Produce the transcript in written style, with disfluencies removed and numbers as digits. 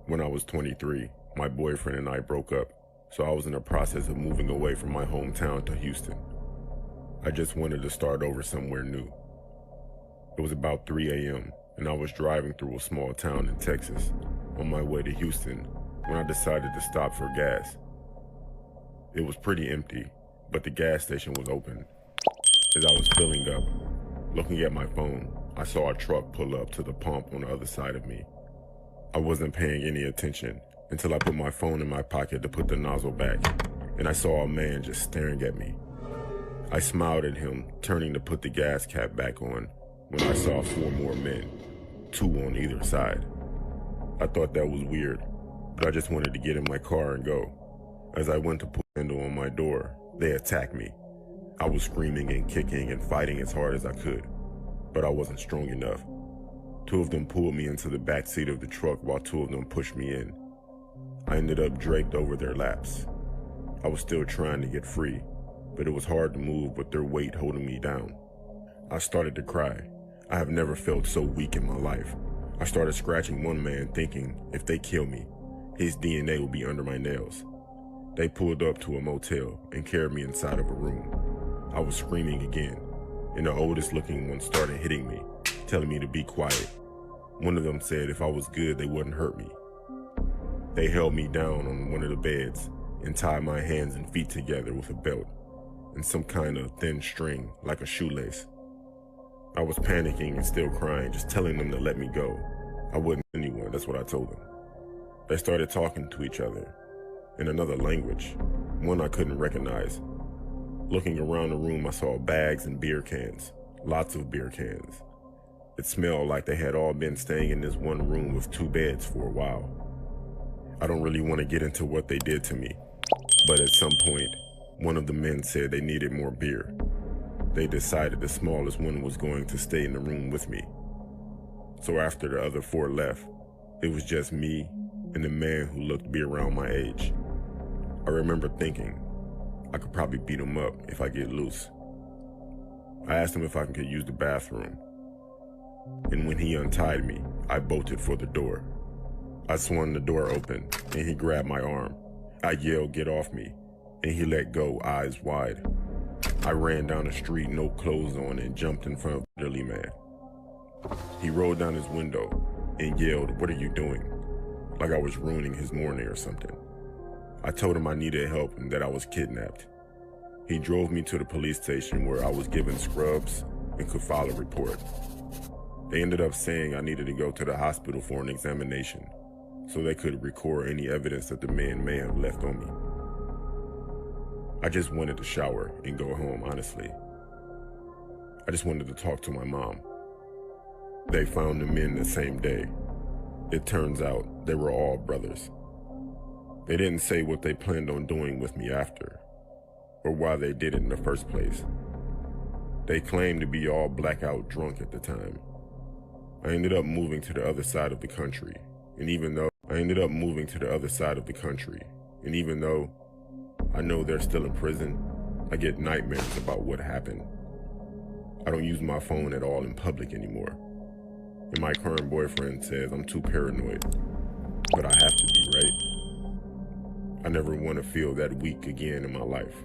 When I was 23, my boyfriend and I broke up, so I was in the process of moving away from my hometown to Houston. I just wanted to start over somewhere new. It was about 3 a.m., and I was driving through a small town in Texas on my way to Houston when I decided to stop for gas. It was pretty empty, but the gas station was open. As I was filling up, looking at my phone, I saw a truck pull up to the pump on the other side of me. I wasn't paying any attention until I put my phone in my pocket to put the nozzle back, and I saw a man just staring at me. I smiled at him, turning to put the gas cap back on, when I saw 4 more men, 2 on either side. I thought that was weird, but I just wanted to get in my car and go. As I went to put the window on my door, they attacked me. I was screaming and kicking and fighting as hard as I could, but I wasn't strong enough. 2 of them pulled me into the back seat of the truck while 2 of them pushed me in. I ended up draped over their laps. I was still trying to get free, but it was hard to move with their weight holding me down. I started to cry. I have never felt so weak in my life. I started scratching one man thinking, if they kill me, his DNA will be under my nails. They pulled up to a motel and carried me inside of a room. I was screaming again, and the oldest looking one started hitting me, telling me to be quiet. One of them said if I was good, they wouldn't hurt me. They held me down on one of the beds and tied my hands and feet together with a belt and some kind of thin string like a shoelace. I was panicking and still crying, just telling them to let me go. I wouldn't tell anyone, that's what I told them. They started talking to each other in another language, one I couldn't recognize. Looking around the room, I saw bags and beer cans, lots of beer cans. It smelled like they had all been staying in this one room with 2 beds for a while. I don't really want to get into what they did to me, but at some point, one of the men said they needed more beer. They decided the smallest one was going to stay in the room with me. So after the other 4 left, it was just me and the man who looked to be around my age. I remember thinking, I could probably beat him up if I get loose. I asked him if I could use the bathroom, and when he untied me, I bolted for the door. I swung the door open, and he grabbed my arm. I yelled, "Get off me," and he let go, eyes wide. I ran down the street, no clothes on, and jumped in front of the elderly man. He rolled down his window and yelled, "What are you doing?" Like I was ruining his morning or something. I told him I needed help and that I was kidnapped. He drove me to the police station where I was given scrubs and could file a report. They ended up saying I needed to go to the hospital for an examination so they could record any evidence that the man may have left on me. I just wanted to shower and go home, honestly. I just wanted to talk to my mom. They found the men the same day. It turns out they were all brothers. They didn't say what they planned on doing with me after, or why they did it in the first place. They claimed to be all blackout drunk at the time. I ended up moving to the other side of the country, and even though I know they're still in prison, I get nightmares about what happened. I don't use my phone at all in public anymore, and my current boyfriend says I'm too paranoid, but I have to be, right? I never want to feel that weak again in my life.